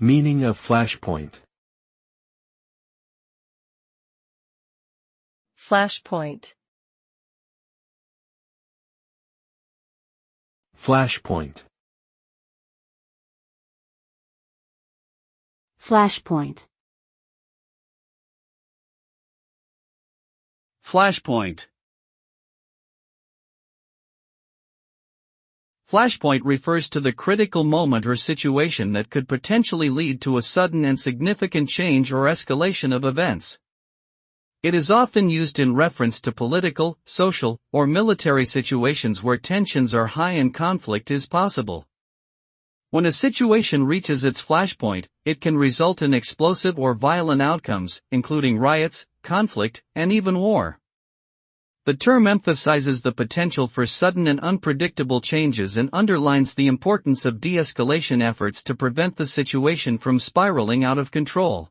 Meaning of flashpoint. Flashpoint. Flashpoint. Flashpoint. Flashpoint. Flashpoint refers to the critical moment or situation that could potentially lead to a sudden and significant change or escalation of events. It is often used in reference to political, social, or military situations where tensions are high and conflict is possible. When a situation reaches its flashpoint, it can result in explosive or violent outcomes, including riots, conflict, and even war. The term emphasizes the potential for sudden and unpredictable changes and underlines the importance of de-escalation efforts to prevent the situation from spiraling out of control.